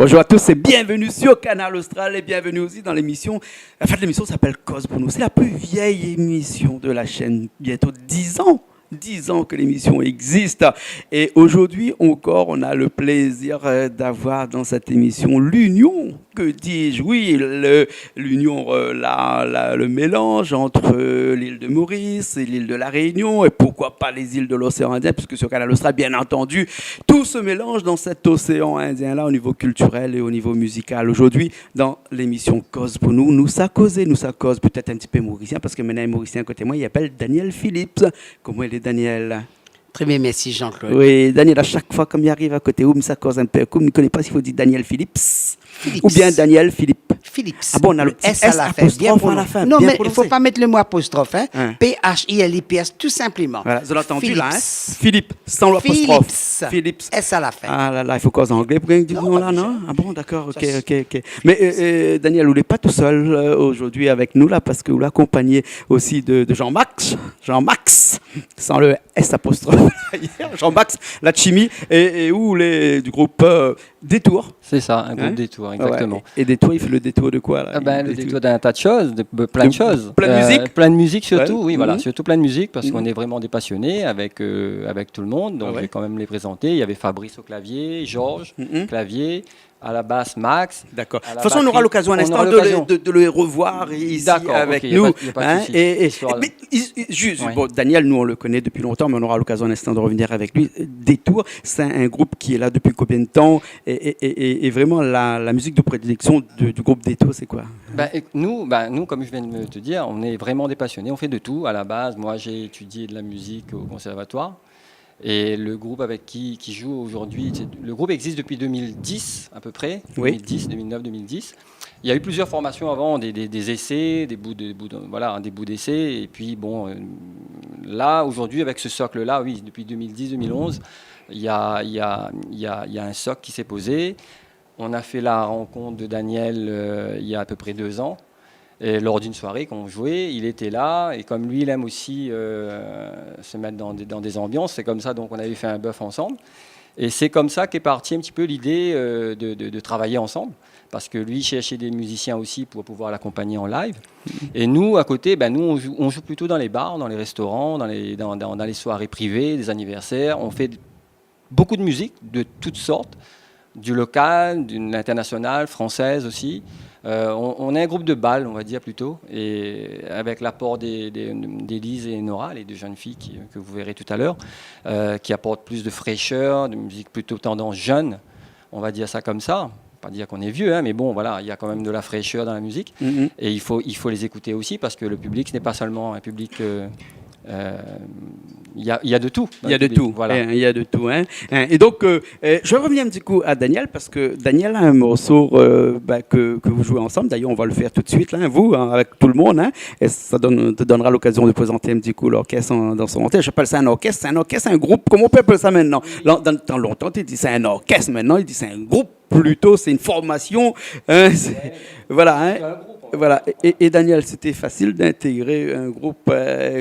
Bonjour à tous et bienvenue sur Canal Austral et bienvenue aussi dans l'émission. En fait, l'émission s'appelle Cause pour nous. C'est la plus vieille émission de la chaîne, bientôt 10 ans. 10 ans que l'émission existe. Et aujourd'hui encore, on a le plaisir d'avoir dans cette émission l'union, que dis-je, oui, l'union, le mélange entre l'île de Maurice et l'île de la Réunion, et pourquoi pas les îles de l'océan Indien, puisque sur Canal Austral, bien entendu, tout se mélange dans cet océan Indien-là au niveau culturel et au niveau musical. Aujourd'hui, dans l'émission Cause pour nous, nous ça cause peut-être un petit peu mauricien, parce que maintenant, un mauricien à côté de moi, il appelle Daniel Phillips. Comment il est, Daniel? Très bien, merci Jean-Claude. Oui, Daniel, à chaque fois, comme il arrive à côté, ça cause un peu. Comme il ne connaît pas s'il faut dire Daniel Phillips. Ou bien Daniel Philippe. Philips. Ah bon, on a le petit S à la fin. Non, mais il ne faut pas mettre le mot apostrophe. Hein. P-H-I-L-I-P-S, tout simplement. Voilà, vous l'avez entendu Philips. là, hein? Philippe, sans l'apostrophe. Philips. S à la fin. Ah là là, il faut cause en anglais pour gagner du nom là, non? Ah bon, d'accord, ok. Mais Daniel, vous n'êtes pas tout seul aujourd'hui avec nous là, parce que vous l'accompagnez aussi de Jean-Max, sans le S apostrophe. Jean-Max Lachimi et où du groupe Détour. C'est ça, un groupe Détour, exactement. Ouais. Et Détour, il fait le détour de quoi là? Le détour d'un tas de choses, plein de choses. Plein de musique. Plein de musique surtout, ouais. oui, voilà, surtout plein de musique, parce qu'on est vraiment des passionnés avec tout le monde, donc je vais quand même les présenter. Il y avait Fabrice au clavier, Georges, clavier, à la basse Max. D'accord. De toute façon, on aura l'occasion un instant de le revoir ici avec nous. Bon, Daniel, nous on le connaît depuis longtemps, mais on aura l'occasion un instant de revenir avec lui. Détour, c'est un groupe qui est là depuis combien de temps? Et vraiment, la musique de prédilection du groupe Détour, c'est quoi? Nous, comme je viens de te dire, on est vraiment des passionnés. On fait de tout. À la base, moi, j'ai étudié de la musique au conservatoire. Et le groupe avec qui joue aujourd'hui, le groupe existe depuis 2010 à peu près, 2009, 2010. Il y a eu plusieurs formations avant, des essais, des bouts d'essais. Et puis là aujourd'hui avec ce socle-là, oui, depuis 2010-2011, il y a un socle qui s'est posé. On a fait la rencontre de Daniel il y a à peu près 2 ans. Et lors d'une soirée qu'on jouait, il était là, et comme lui, il aime aussi se mettre dans des ambiances, c'est comme ça, donc on avait fait un bœuf ensemble. Et c'est comme ça qu'est partie un petit peu l'idée de travailler ensemble, parce que lui cherchait des musiciens aussi pour pouvoir l'accompagner en live. Et nous, à côté, nous, on joue plutôt dans les bars, dans les restaurants, dans les soirées privées, des anniversaires. On fait beaucoup de musique de toutes sortes, du local, de l'international, française aussi. On est un groupe de balles, on va dire plutôt, et avec l'apport d'Élise et Nora, les 2 jeunes filles que vous verrez tout à l'heure, qui apportent plus de fraîcheur, de musique plutôt tendance jeune, on va dire ça comme ça. Pas dire qu'on est vieux, hein, mais bon, voilà, il y a quand même de la fraîcheur dans la musique, et il faut les écouter aussi, parce que le public, ce n'est pas seulement un public... Il y a de tout. Il y a de tout. Voilà. Il y a de tout. Hein. Et donc, je reviens un petit coup à Daniel, parce que Daniel a un morceau que vous jouez ensemble. D'ailleurs, on va le faire tout de suite, là, avec tout le monde. Hein, et ça te donnera l'occasion de présenter un petit coup l'orchestre dans son entier. J'appelle ça un orchestre, un groupe. Comment on peut appeler ça maintenant? Dans longtemps, il dit c'est un orchestre. Maintenant, il dit c'est un groupe. Plutôt, c'est une formation. Hein, voilà. Hein. Voilà. Et Daniel, c'était facile d'intégrer un groupe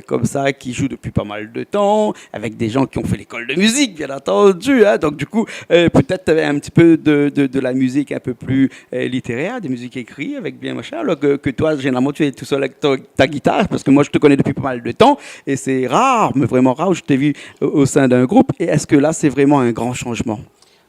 comme ça qui joue depuis pas mal de temps, avec des gens qui ont fait l'école de musique, bien entendu. Hein. Donc, du coup, peut-être tu avais un petit peu de la musique un peu plus littéraire, des musiques écrites, avec bien machin, alors que toi, généralement, tu es tout seul avec ta guitare, parce que moi, je te connais depuis pas mal de temps, et c'est rare, mais vraiment rare, où je t'ai vu au sein d'un groupe. Et est-ce que là, c'est vraiment un grand changement?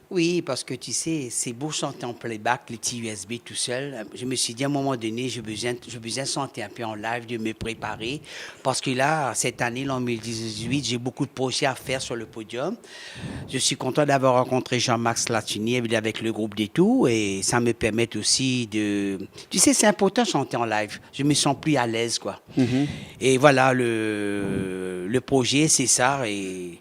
Oui, parce que tu sais, c'est beau chanter en playback, les petits USB tout seul. Je me suis dit à un moment donné, j'ai besoin de chanter un peu en live, de me préparer. Parce que là, cette année, en 2018, j'ai beaucoup de projets à faire sur le podium. Je suis content d'avoir rencontré Jean-Max Latini avec le groupe Détour, et ça me permet aussi de... Tu sais, c'est important de chanter en live. Je me sens plus à l'aise, quoi. Et voilà, le projet, c'est ça, et...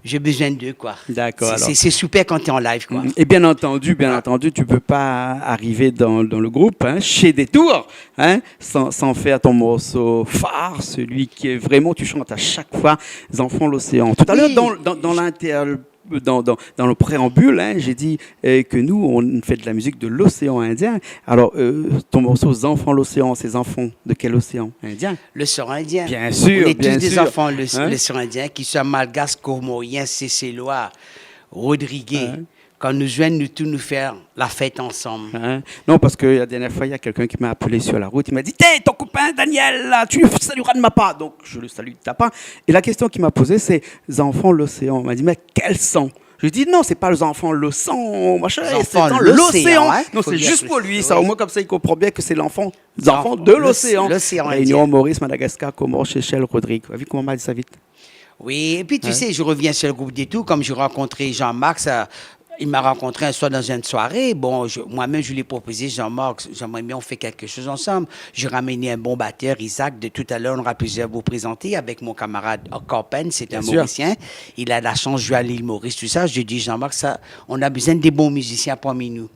J'ai besoin d'eux, quoi. D'accord. C'est super quand tu es en live, quoi. Et bien entendu, tu peux pas arriver dans le groupe, hein, chez Détour, hein, sans faire ton morceau phare, celui qui est vraiment, tu chantes à chaque fois, Les Enfants de l'Océan. Tout à l'heure, dans le préambule, hein, j'ai dit que nous, on fait de la musique de l'océan Indien. Alors, ton morceau, Les Enfants de l'Océan, ces enfants de quel océan Indien? L'océan Indien. Bien sûr, on est bien tous des sûr. enfants de l'océan Indien, qui soient malgaches, comoriens, cécélois, rodriguais, quand nous joignent, nous tous nous faire la fête ensemble. Hein? Non, parce que la dernière fois, il y a quelqu'un qui m'a appelé sur la route. Il m'a dit: T'es ton copain Daniel, là, tu le salueras de ma part. Donc, je le salue de ta part. Et la question qu'il m'a posée, c'est: les enfants, l'océan. Il m'a dit: mais quel sang? Je lui ai dit: non, c'est pas les enfants, le sang, machin, c'est dans l'océan. Hein? Non, c'est juste pour lui, ça. Oui. Au moins, comme ça, il comprend bien que c'est les enfants de l'océan. L'océan Réunion, Maurice, Madagascar, Comores, Seychelles, Rodrigue. Tu as vu comment on m'a dit ça vite? Oui, et puis tu sais, je reviens sur le groupe des Tout, comme j'ai rencontré Jean-Marc, il m'a rencontré un soir dans une soirée. Bon, moi-même, je lui ai proposé, Jean-Marc, j'aimerais bien on fait quelque chose ensemble. J'ai ramené un bon batteur, Isaac, de tout à l'heure, on aura plusieurs vous présenter avec mon camarade Corpen, c'est un Mauricien. Il a la chance de jouer à l'île Maurice, tout ça. Je dis, Jean-Marc, ça, on a besoin des bons musiciens parmi nous.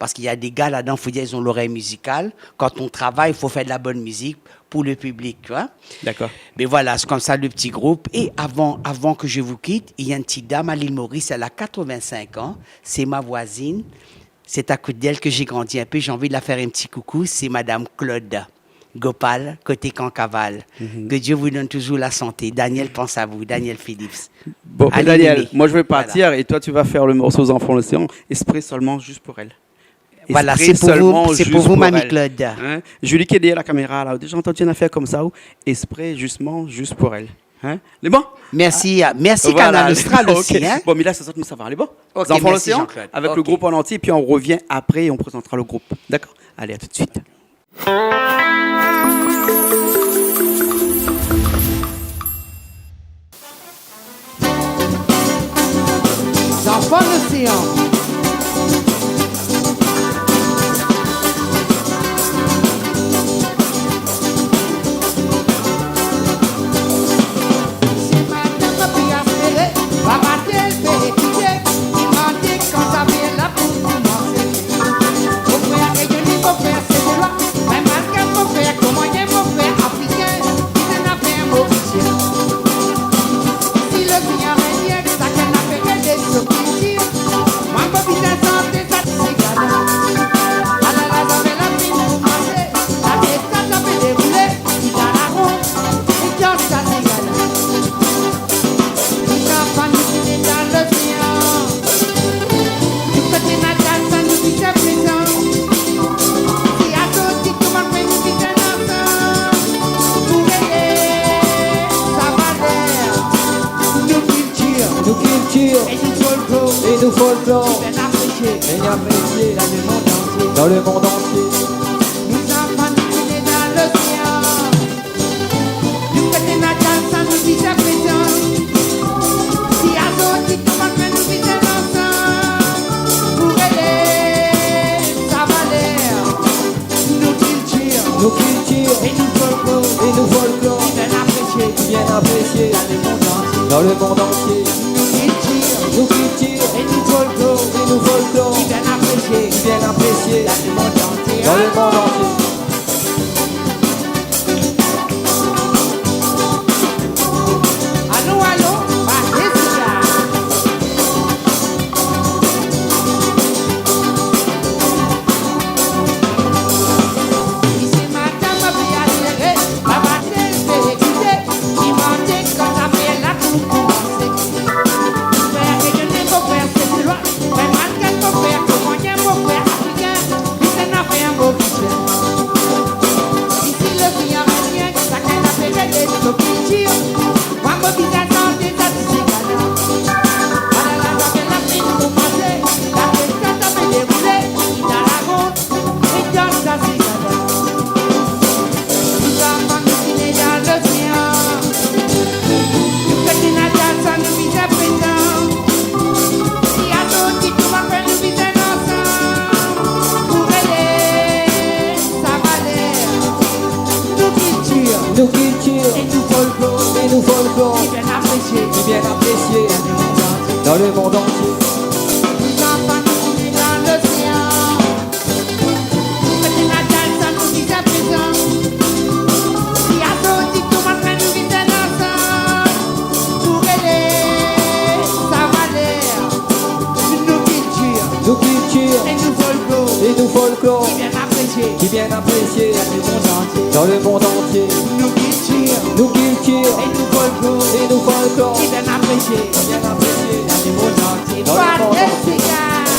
Parce qu'il y a des gars là-dedans, il faut dire, ils ont l'oreille musicale. Quand on travaille, il faut faire de la bonne musique pour le public, tu vois. D'accord. Mais voilà, c'est comme ça le petit groupe. Et avant que je vous quitte, il y a une petite dame à l'île Maurice, elle a 85 ans. C'est ma voisine. C'est à côté d'elle que j'ai grandi un peu. J'ai envie de la faire un petit coucou. C'est Madame Claude Gopal, côté Cancavale. Que Dieu vous donne toujours la santé. Daniel pense à vous, Daniel Phillips. Bon, Allez, Daniel, Lily. moi je vais partir Voilà. et toi tu vas faire le morceau aux enfants de l'océan. Esprit seulement juste pour elle. Voilà, Esprit c'est pour seulement vous, c'est juste pour vous, Mamie elle. Claude. Hein? Julie qui est derrière la caméra, là, déjà entendu une affaire comme ça, où esprit justement juste pour elle. Hein? Les bons? Merci, merci Voilà. Canal Austral Ok. aussi. Hein? Bon, mais là, c'est ça que nous savons. Les bons? Ok, Les enfants de merci, l'océan, Jean-Claude. avec le Ok. groupe en entier, puis on revient après et on présentera le groupe. D'accord? Allez, à tout de suite. Enfants de l'océan. C'est madame qui a serré, va mater, fait étudier, il m'a dit quand ça vient là pour commencer. Mon frère, que je dis mon frère, c'est de loi, mais malgré mon frère, comment il est mon frère africain, il en a fait un mauricien. Si le client est bien, ça qu'elle a fait que des sophistiques. Moi, je suis un santé, ça c'est galère. Alors, là, j'avais la fille pour passer. La tête, ça fait dérouler. Il a la ronde. Et George, ça c'est galère. Nous avons nous qui est dans l'océan. Nous sommes dans la ça nous dit c'est présent. Si à tout, si tout le monde fait nous vivre ensemble. Pour aider, ça va l'air. Nos cultures et nous folklore bien appréciés Dans le monde entier. nous enfants nous nés dans l'océan nous côté natal ça nous dit à présent si à d'autres tout le monde nous vit ensemble pour aider ça va l'air nos cultures et nous folklore bien appréciés Dans le monde entier. nos cultures et nous folklore bien appréciés dans le monde entier Dans le monde entier. Allô, Patricia. Ici, madame a bien géré, ma matin, fait étudier, il m'a dit quand ça fait la coupe commencer. Frère, que je n'ai pas frère, c'est de loi, mais malgré mon frère, comment il est mon frère africain, il s'en a fait un beau fichier. Ici, le client est bien, ça qu'elle a fait des cultures. Moi, mon visage en des c'est gagnant. Alors là, j'avais la fille pour passer. La tête, ça fait dérouler. Il a la route. Et George, ça c'est gagnant. Nous avons nous qui nés dans l'océan. Nous côté natal, ça nous vit à présent. Si à d'autres, si tout va faire, nous vivons ensemble. Pour aider, ça va l'air. Nos cultures et nous folklore bien appréciés Dans le monde entier. nous enfants nous nés dans l'océan nous côté natal ça nous vit à présent si à d'autres tout le monde nous vit ensemble pour aider ça va l'air nos cultures et nous folklore Bien appréciés. dans le monde entier Dans le monde entier. nos cultures Nos cultures et nous folklore et nos folklore. bien appréciés Bien appréciés. dans le monde entier Dans le monde entier. Patricia.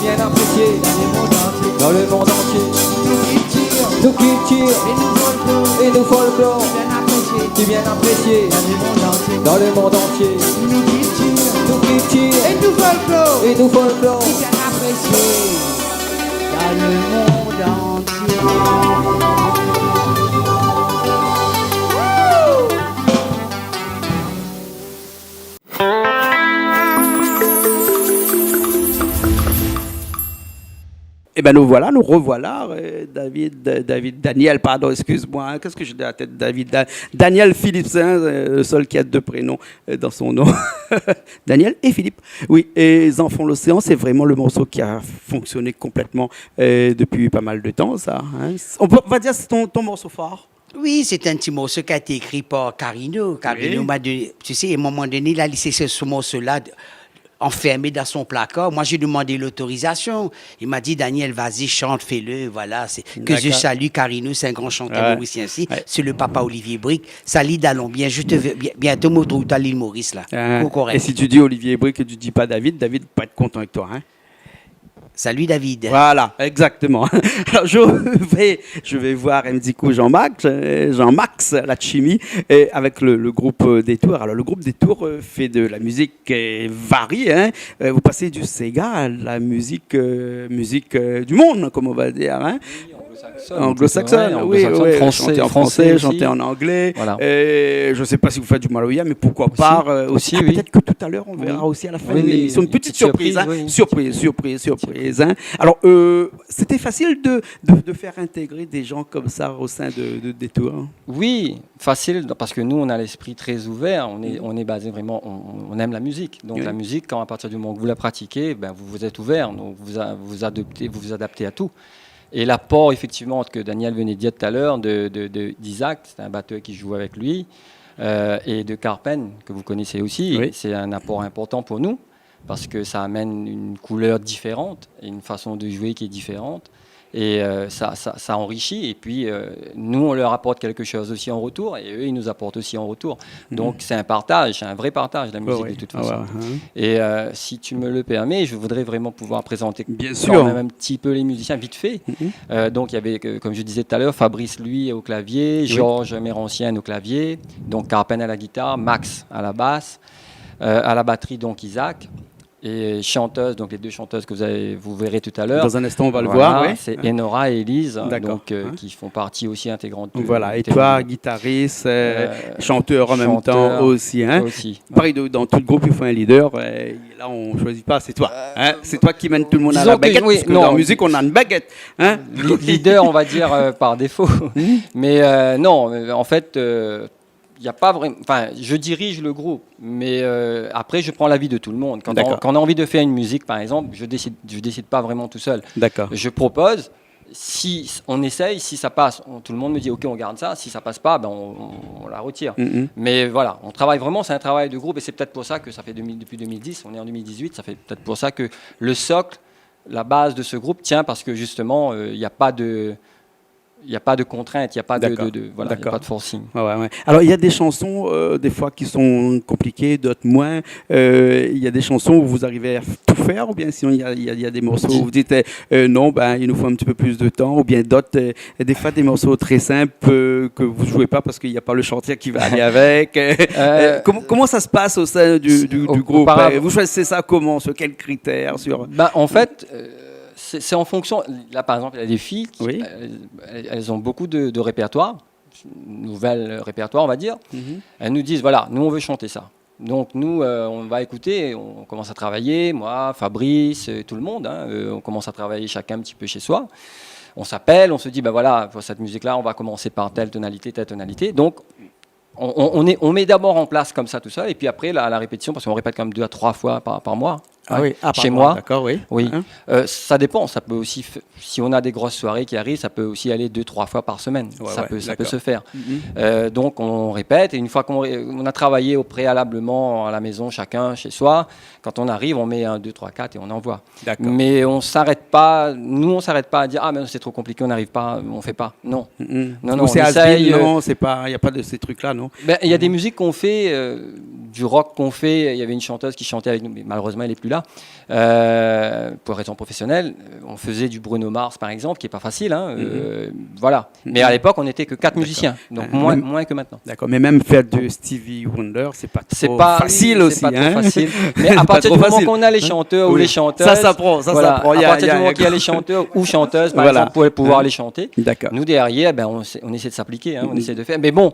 bien apprécié dans le monde entier. dans le monde entier. Nous culture Et nous folklore, et nous folklore, bien apprécié qui bien apprécié dans le monde entier. dans le monde entier. Nous culture Nous culture et nous folklore, et nous folklore, bien apprécié dans le monde entier. Eh bien, nous revoilà, Daniel, pardon, excuse-moi, hein, qu'est-ce que j'ai dans la tête, Daniel Philipsen, le seul qui a deux prénoms dans son nom. Daniel et Philippe. Oui, et Les Enfants de l'Océan, c'est vraiment le morceau qui a fonctionné complètement depuis pas mal de temps, ça. Hein. On va dire que c'est ton morceau phare. Oui, c'est un petit morceau qui a été écrit par Carino. Carino Oui. m'a donné, tu sais, à un moment donné, il a laissé ce morceau-là enfermé dans son placard. Moi, j'ai demandé l'autorisation. Il m'a dit, Daniel, vas-y, chante, fais-le. Voilà. Que je D'accord. salue Carino, c'est un grand chanteur Ouais. mauricien aussi. Ouais. C'est le papa Olivier Brick. Salut, Dallon-Bien. Je te veux, bientôt, me retrouve à l'île Maurice, là. Hein. Correct. Et si tu dis Olivier Brick et tu dis pas David va pas être content avec toi. Hein. Salut, David. Voilà, exactement. Alors, je vais voir Jean-Max Lachimi avec le groupe Détour. Alors, le groupe Détour fait de la musique variée. Hein. Vous passez du Sega à la musique du monde, comme on va dire. Hein. Anglo-saxonne, oui, chanter en français, chanter en anglais. Voilà. Je ne sais pas si vous faites du maloya, mais pourquoi pas aussi. oui. Peut-être que tout à l'heure, on verra aussi à la fin Oui, de oui, l'émission une petite surprise. Hein. oui. Surprise. Hein. Alors, c'était facile de faire intégrer des gens comme ça au sein de Détour. Hein. Oui, facile, parce que nous, on a l'esprit très ouvert, on est basé vraiment, on aime la musique. Donc Oui. la musique, quand à partir du moment où vous la pratiquez, ben, vous êtes ouvert, donc vous vous adaptez à tout. Et l'apport, effectivement, que Daniel venait de dire tout à l'heure, d'Isaac, c'est un batteur qui joue avec lui, et de Carpen, que vous connaissez aussi, Oui. c'est un apport important pour nous, parce que ça amène une couleur différente, et une façon de jouer qui est différente. Et ça enrichit. Et puis, nous, on leur apporte quelque chose aussi en retour. Et eux, ils nous apportent aussi en retour. Donc, c'est un partage, c'est un vrai partage, la musique, de toute façon. Et si tu me le permets, je voudrais vraiment pouvoir présenter Bien quand sûr. même un petit peu les musiciens, vite fait. Donc, il y avait, comme je disais tout à l'heure, Fabrice, lui, au clavier, Georges Mérancienne au clavier, donc Carpen à la guitare, Max à la basse, à la batterie, donc Isaac. Et chanteuse, donc les deux chanteuses que vous verrez tout à l'heure. Dans un instant, on va le Voilà, voir. Ouais. c'est Enora et Elise, D'accord. donc, qui font partie aussi intégrante. Donc voilà, et toi, guitariste, chanteur en même temps aussi. Hein. Aussi. Pareil, dans tout le groupe, il faut un leader. Là, on ne choisit pas, c'est toi. Hein. C'est toi qui mène tout le monde à disons la que baguette. oui, Parce que non. dans la musique, on a une baguette. Hein. Leader, on va dire, par défaut. Mais non, en fait, il y a pas vraiment. Enfin, je dirige le groupe, mais après, je prends l'avis de tout le monde. Quand on a envie de faire une musique, par exemple, je décide pas vraiment tout seul. D'accord. Je propose. Si on essaye, si ça passe, tout le monde me dit ok, on garde ça. Si ça passe pas, ben on la retire. Mais voilà, on travaille vraiment, c'est un travail de groupe et c'est peut-être pour ça que ça fait depuis 2010, on est en 2018, ça fait peut-être pour ça que le socle, la base de ce groupe tient parce que justement, il n'y a pas de contraintes, il n'y a pas de voilà, il y a pas de forcing. Ouais. Alors, il y a des chansons, des fois, qui sont compliquées, d'autres moins. Il y a des chansons où vous arrivez à tout faire, ou bien sinon, il y a des morceaux où vous dites non, il nous faut un petit peu plus de temps, ou bien d'autres, des fois, des morceaux très simples que vous ne jouez pas parce qu'il n'y a pas le chantier qui va aller avec. Comment ça se passe au sein du groupe? Vous choisissez ça comment? Sur quels critères? En fait... c'est en fonction. Là, par exemple, il y a des filles qui elles ont beaucoup de répertoire, nouvelles répertoire, on va dire. Elles nous disent voilà, nous, on veut chanter ça. Donc, nous, on va écouter, on commence à travailler, moi, Fabrice, tout le monde. Hein, on commence à travailler chacun un petit peu chez soi. On s'appelle, on se dit voilà, pour cette musique-là, on va commencer par telle tonalité, telle tonalité. Donc, on met d'abord en place comme ça tout ça, et puis après, la répétition, parce qu'on répète quand même 2 à 3 fois par mois. Chez moi. D'accord, oui. Oui. Ça dépend. Ça peut aussi, si on a des grosses soirées qui arrivent, ça peut aussi aller 2-3 fois par semaine. Ça peut se faire. Donc on répète et une fois qu'on a travaillé au préalablement à la maison, chacun chez soi, quand on arrive, on met 1, 2, 3, 4 et on envoie. Mais on s'arrête pas. Nous, on s'arrête pas à dire mais c'est trop compliqué, on n'arrive pas, on fait pas. Non. Non, on essaye. Non, c'est pas. Il y a pas de ces trucs-là, non. Il y a des musiques qu'on fait, du rock qu'on fait. Il y avait une chanteuse qui chantait avec nous, mais malheureusement elle est plus là. là. Pour raison professionnelle, on faisait du Bruno Mars, par exemple, qui n'est pas facile. Hein, voilà. Mais à l'époque, on n'était que 4 musiciens, donc moins que maintenant. D'accord, mais même faire de Stevie Wonder, c'est pas trop facile aussi. C'est pas hein. trop facile. Mais à partir du moment qu'on a les chanteurs ou les chanteuses, ça s'apprend. Voilà, à partir du moment qu'il y a les chanteurs ou chanteuses, par exemple, pour pouvoir les chanter, nous derrière, on essaie de s'appliquer, on essaie de faire. Mais bon,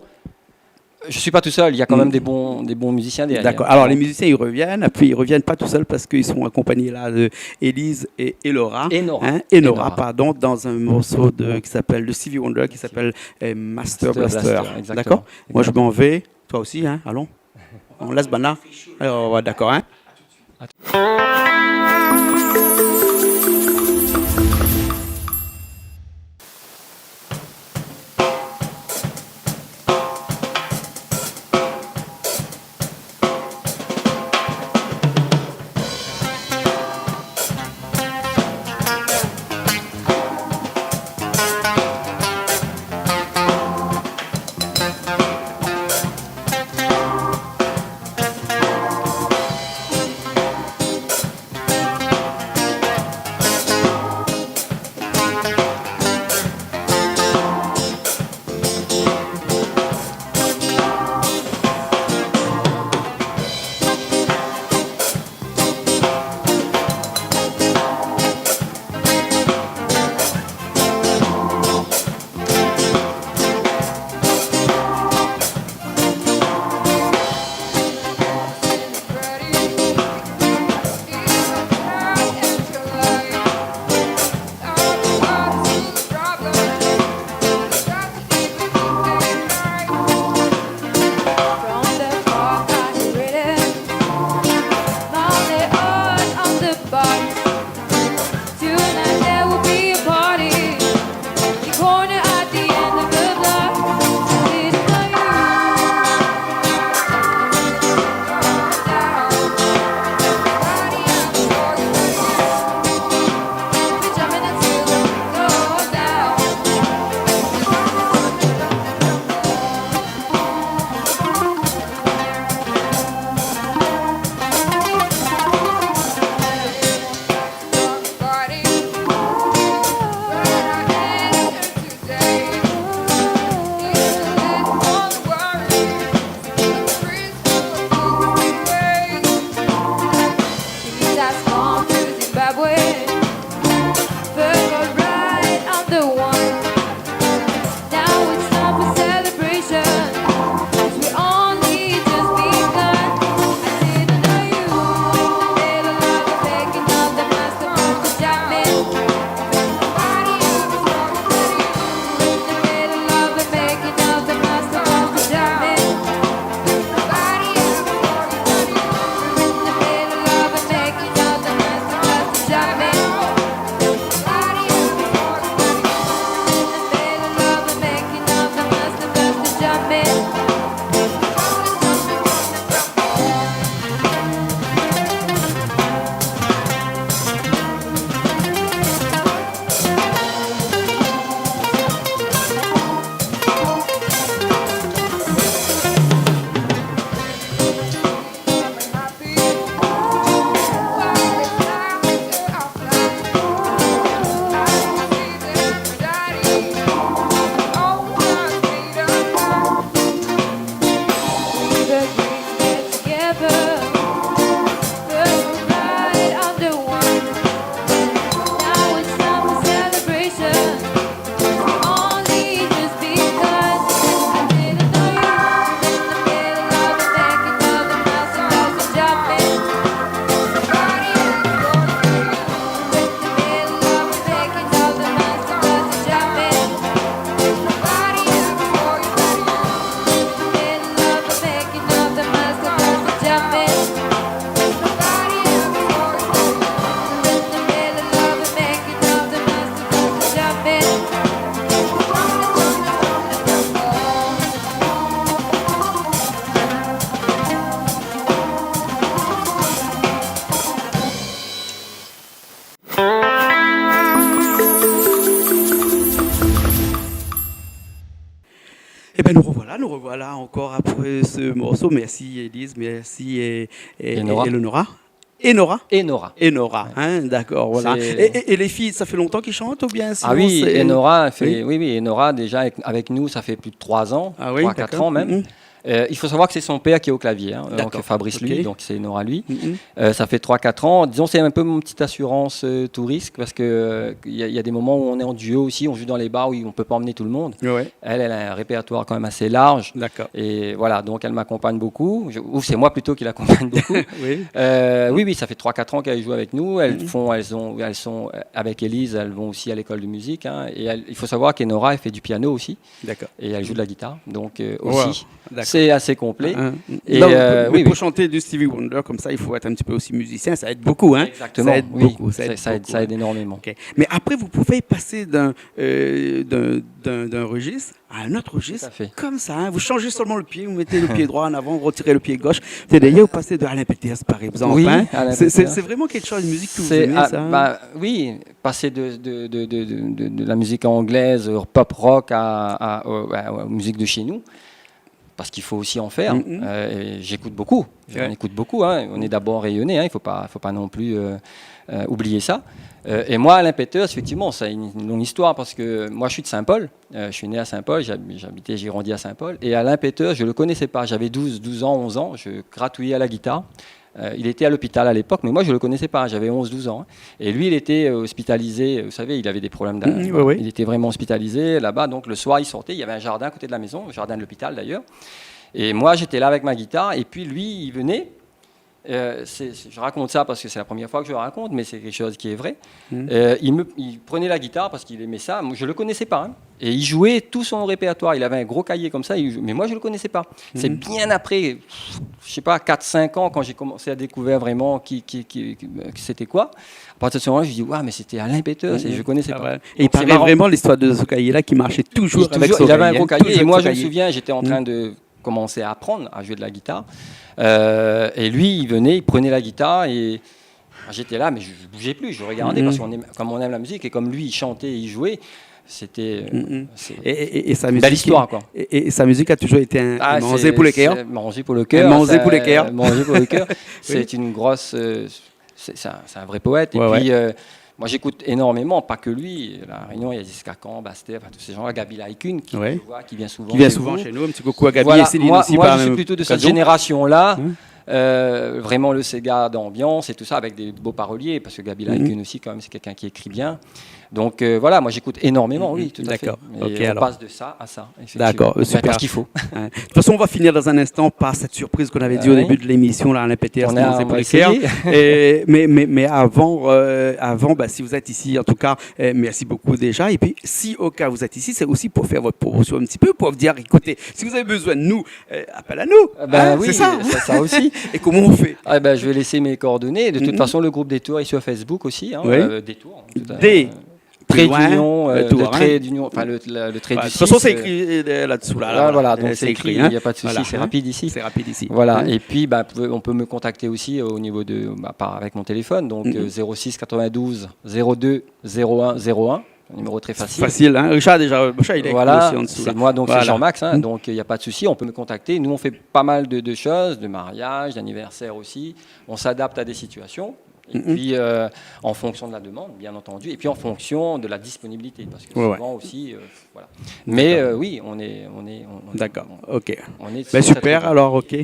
je ne suis pas tout seul, il y a quand même des bons musiciens derrière. D'accord. Alors les musiciens ils reviennent, puis ils reviennent pas tout seuls parce qu'ils sont accompagnés là de Élise et Laura. Et Nora, pardon, dans un morceau qui s'appelle de Stevie Wonder qui s'appelle Master Blaster. D'accord. Moi je m'en vais, toi aussi, hein. Allons. On laisse Bana. Alors ouais, d'accord, hein. Eh bien, nous revoilà encore après ce morceau. Merci Élise, merci et Eleonora. Enora. Enora. Enora, hein, d'accord, voilà. C'est- Et les filles, ça fait longtemps qu'ils chantent ou bien Ah sinon oui, c'est- Enora, Oui. oui, Enora déjà avec nous, ça fait plus de 3 ans, Ah oui, 3-4 d'accord. ans même. Mhm. Il faut savoir que c'est son père qui est au clavier, hein, donc D'accord, Fabrice lui, ok. donc c'est Enora lui. Mhm. Ça fait 3-4 ans. Disons, c'est un peu mon petite assurance tout risque parce que y a des moments où on est en duo aussi, on joue dans les bars où on ne peut pas emmener tout le monde. Ouais, Elle a un répertoire quand même assez large. d'accord. Et voilà, donc elle m'accompagne beaucoup. Ou c'est moi plutôt qui l'accompagne beaucoup. Oui. Oui, ça fait 3-4 ans qu'elles jouent avec nous. Elles sont avec Élise, elles vont aussi à l'école de musique. Hein, et il faut savoir qu'Enora, elle fait du piano aussi. D'accord. Et elle joue de la guitare. Donc Wow, aussi, d'accord. c'est assez complet. Hein. Et, Non, oui, mais pour oui. chanter du Stevie Wonder comme ça, il faut être un petit peu aussi musicien. Ça aide beaucoup, hein. Exactement. Ça aide oui. beaucoup. Ça aide, beaucoup, hein. énormément. Ok. Mais après, vous pouvez passer d'un registre à un autre registre, Tout à fait. comme ça. Hein. Vous changez seulement le pied, vous mettez le pied droit en avant, vous retirez le pied gauche. C'est d'ailleurs, vous passez de Alain Peters, par exemple. Oui, hein. Alain C'est Peters. vraiment quelque chose de musique que vous C'est, aimez, ça. Hein. Oui, passer de la musique anglaise, pop rock aux musiques de chez nous, parce qu'il faut aussi en faire. Mhm. Et j'écoute beaucoup, Ouais. on écoute beaucoup. Hein. On est d'abord rayonné, hein. Il faut pas non plus oublier ça. Et moi, Alain Peters, effectivement, ça a une longue histoire parce que moi, je suis de Saint-Paul. Je suis né à Saint-Paul, j'ai grandi à Saint-Paul. Et Alain Peters, je ne le connaissais pas. J'avais 12 ans, 11 ans. Je gratouillais à la guitare. Il était à l'hôpital à l'époque, mais moi, je ne le connaissais pas. J'avais 11-12 ans. Et lui, il était hospitalisé. Vous savez, il avait des problèmes d'asthme. Oui, oui. Il était vraiment hospitalisé là-bas. Donc, le soir, il sortait. Il y avait un jardin à côté de la maison, le jardin de l'hôpital d'ailleurs. Et moi, j'étais là avec ma guitare. Et puis, lui, il venait. Je raconte ça parce que c'est la première fois que je le raconte, mais c'est quelque chose qui est vrai. Il prenait la guitare parce qu'il aimait ça. Moi, je ne le connaissais pas. Hein. Et il jouait tout son répertoire. Il avait un gros cahier comme ça, mais moi, je ne le connaissais pas. C'est bien après, je sais pas, 4-5 ans, quand j'ai commencé à découvrir vraiment qui c'était quoi. À partir de ce moment-là, je me dis, ouais, mais c'était Alain Peters et je ne connaissais Ah pas. ouais. Donc, Et il c'est parlait marrant. vraiment l'histoire de ce cahier-là qui marchait toujours avec son Il avait un cahier, gros hein. cahier. Toujours Et moi, avec je son me cahier. souviens, j'étais en train de commencer à apprendre à jouer de la guitare. Et lui, il venait, il prenait la guitare et j'étais là, mais je ne bougeais plus. Je regardais parce comme on aime la musique et comme lui, il chantait, il jouait. C'était Et sa une musique, belle histoire, quoi. Et sa musique a toujours été un manger c'est- pour le cœur. c'est Manger pour le cœur. Manger ça- pour le cœur. Manger pour le cœur. C'est une grosse. C'est un vrai poète. Et Ouais, puis, moi, j'écoute énormément, pas que lui. À La Réunion, il y a Ziska Khan, Bastet, enfin, tous ces gens-là, Gabi Laikun, Ouais. je vois, qui vient souvent. Qui vient chez souvent vous. chez nous. Un petit coucou à Gabi Voilà, et Céline moi, aussi. moi, par je suis même plutôt de cette occasion. génération-là. Vraiment le Sega d'ambiance et tout ça, avec des beaux paroliers, parce que Gabi Laikun aussi, quand même, c'est quelqu'un qui écrit bien. Donc voilà, moi j'écoute énormément, oui, tout à fait. D'accord. Et Ok, on alors. passe de ça à ça. effectivement. D'accord, Ben, super. Parce qu'il faut. Hein. De toute façon, on va finir dans un instant par cette surprise qu'on avait dit au Ouais. début de l'émission, là, Alain Peters, On Manger va pour le cœur. essayer. Mais avant bah, si vous êtes ici, en tout cas, merci beaucoup déjà. Et puis, si au cas où vous êtes ici, c'est aussi pour faire votre promotion un petit peu, pour vous dire, écoutez, si vous avez besoin de nous, appel à nous. Ben Hein, oui, c'est ça. ça aussi. Et comment on fait? Ah ben, je vais laisser mes coordonnées. De toute façon, le groupe Détour est sur Facebook aussi. Hein, Oui. Détour. Plus Trait loin, d'union, tour, le hein. trait d'union, enfin le trait Voilà, du de toute 6. façon, c'est écrit là-dessous. Là, Voilà, donc c'est écrit, il hein. n'y a pas de souci, Voilà, c'est hein. rapide ici. C'est rapide ici. Voilà, Hein. et puis on peut me contacter aussi au niveau de, avec mon téléphone, donc 06 92 02 01 01, un numéro très facile. Facile, hein. Richard, déjà, il est écrit Voilà, aussi en dessous. c'est là. moi, donc Voilà. c'est Jean-Max, hein, donc il n'y a pas de souci, on peut me contacter. Nous, on fait pas mal de choses, de mariage, d'anniversaire aussi. On s'adapte à des situations. Et puis, en fonction de la demande, bien entendu, et puis en fonction de la disponibilité, parce que Ouais, souvent aussi, voilà. Mais oui, on est D'accord, ok. on est Ben sur cette super, route. alors, ok.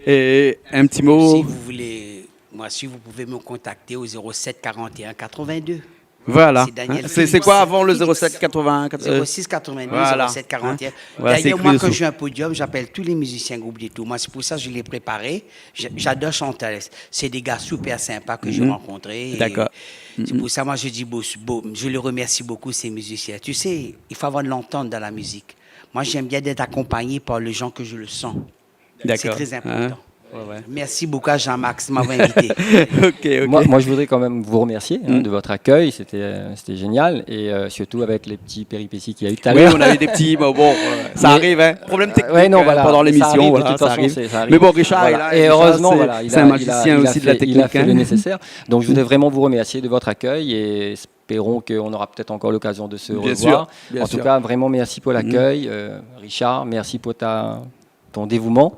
Et un petit mot. Si vous voulez, moi, si vous pouvez me contacter au 07 41 82. Voilà. C'est Daniel Hein, c'est quoi avant le 07 80 06 82 voilà. 07 41. Hein. Voilà, c'est D'ailleurs, écrit moi, dessous. quand je joue un podium, j'appelle tous les musiciens groupe des tours. Moi, c'est pour ça que je l'ai préparé. J'adore chanter. C'est des gars super sympas que j'ai rencontrés. Et D'accord. C'est pour ça, moi, je dis, je les remercie beaucoup, ces musiciens. Tu sais, il faut avoir de l'entente dans la musique. Moi, j'aime bien d'être accompagné par les gens que je le sens. C'est D'accord. très important. Hein. Ouais. Merci beaucoup à Jean-Max de m'avoir invité. Ok. Moi, je voudrais quand même vous remercier de votre accueil, c'était génial, et surtout avec les petits péripéties qu'il y a eu tout à Oui, l'heure. on avait des petits, mais bon, ça Mais- arrive, hein. Problème technique Ouais, non, voilà, pendant ça l'émission, arrive, de voilà, toute ça façon, arrive. ça arrive. Mais bon, Richard est Voilà. là. Et Richard, heureusement, voilà, c'est un magicien aussi de la technique. Il a fait le hein. nécessaire. Donc, je voudrais vraiment vous remercier de votre accueil et espérons qu'on aura peut-être encore l'occasion de se Bien revoir. sûr, bien En tout sûr. cas, vraiment merci pour l'accueil. Richard, merci pour ta ton dévouement.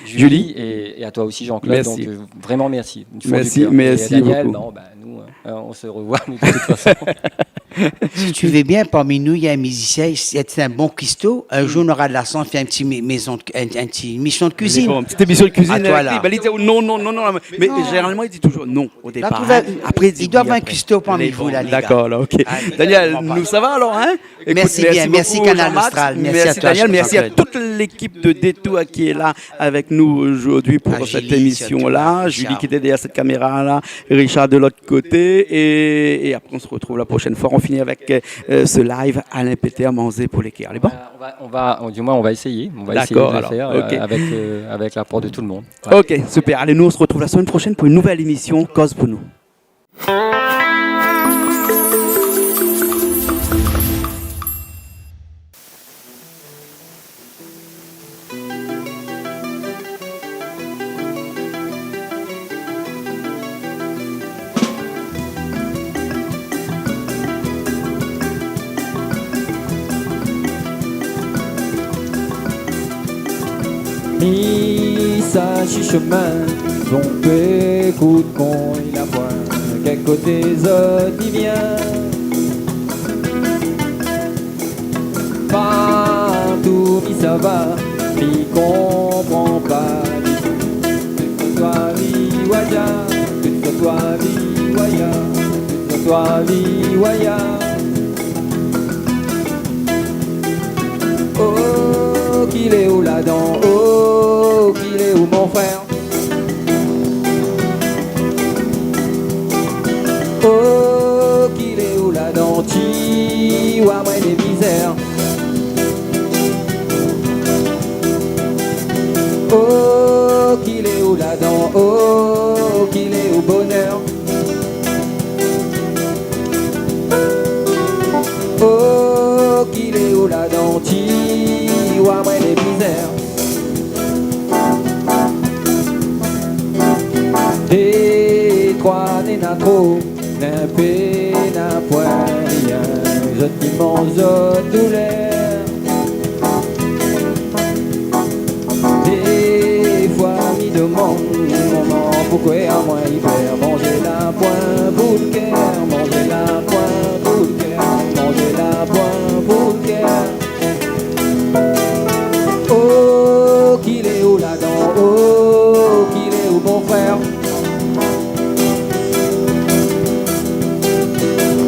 Julie. Et à toi aussi, Jean-Claude. Merci. Donc, vraiment merci. Du fond Merci, du cœur. merci Et Daniel, beaucoup. nous, on se revoit nous, de toute façon. Si tu veux bien, parmi nous, il y a un musicien, c'est un bon cuistot. Un jour, on aura de la chance de faire un petit une mission de cuisine. Bon, petite émission de cuisine. À toi, là. Il dit non, non, non, non. Mais généralement, il dit toujours non au départ. trouver- Après, dit il doit oui avoir un après. cuistot parmi Les vous, bons, là, les gars. D'accord, là, ok. Allez, Daniel, on va. nous, ça va alors, hein? Écoute, Merci bien, merci beaucoup, Canal Jean-Max. Austral, merci à toi, Daniel, merci à Jean-Claude. toute l'équipe de Détour qui est là avec nous aujourd'hui pour À cette Julie, émission-là. surtout, Julie Richard. qui était derrière cette caméra-là, Richard de l'autre côté. Et après, on se retrouve la prochaine fois. On finit avec ce live Alain Péter, Manzé pour l'équerre. Les bons? Du moins, on va essayer. On va essayer D'accord, de le alors, faire ok. avec l'apport de tout le monde. Ouais. Ok, super. Allez, nous, on se retrouve la semaine prochaine pour une nouvelle émission Cause pour nous. Missage chemin, son coup de con, il a point, quel côté autres il vient. Partout, mi ça va, mi comprend pas du tout. Que ce soit Liwaya, que ce soit Liwaya, que ce soit Liwaya. Oh, qu'il est où là-dedans? Oh, qu'il est où mon frère? Oh, qu'il est où là-dedans? Chihuahua, moi des misères. Oh, qu'il est où là-dedans? Oh, qu'il est où bonheur? Oh, qu'il est où là-dedans? Chihuahua, moi des misères. Et trois n'est n'a trop, n'a peu, n'a point rien. Je t'y mange douleur. Des fois, m'y demande, maman, pourquoi à moi il perd. Manger la poing pour le cœur, manger la poing pour le cœur, manger la poing pour le cœur. Oh, qu'il est où là-dedans? Oh, qu'il est où mon frère?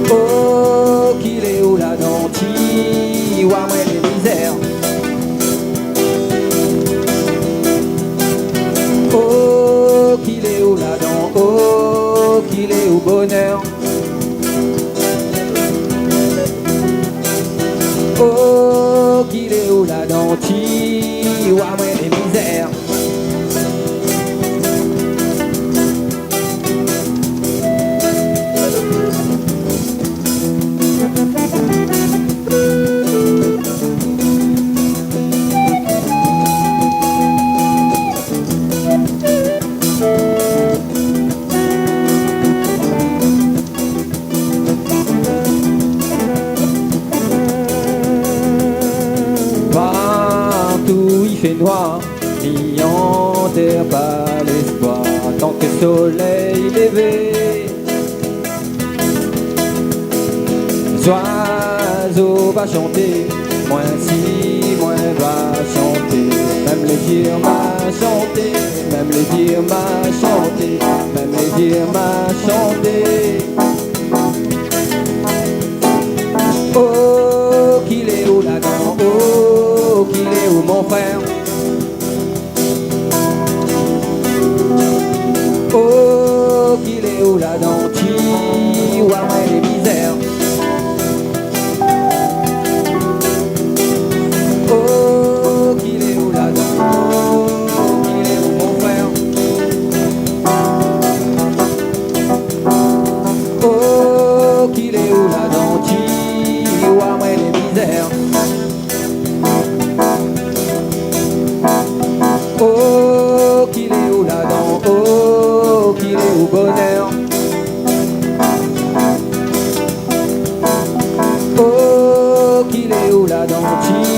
Oh, qu'il est où là-dedans? Chihuahua, moi les misères. Oh, qu'il est où là-dedans? Oh, qu'il est où bonheur? Oh, qu'il est où là-dedans? Chihuahua, moi les misères. Partout il fait noir, n'y enterre pas l'espoir tant que le soleil levé. Les oiseaux va chanter, moins si, moins va chanter. Même les dires m'a chanté, même les dires m'a chanté, même les dires m'a chanté. Oh, qu'il est où là-dedans? Oh, qu'il est où mon frère? Oh, qu'il est où là-dedans? Chihuahua, les misères. Oh, qu'il est où là-dedans? Oh, qu'il est où mon frère? Oh, qu'il est où là-dedans? Chihuahua, les misères. Oh, qu'il est où là-dedans? Oh, qu'il est où bonheur? Oh, qu'il est où là-dedans?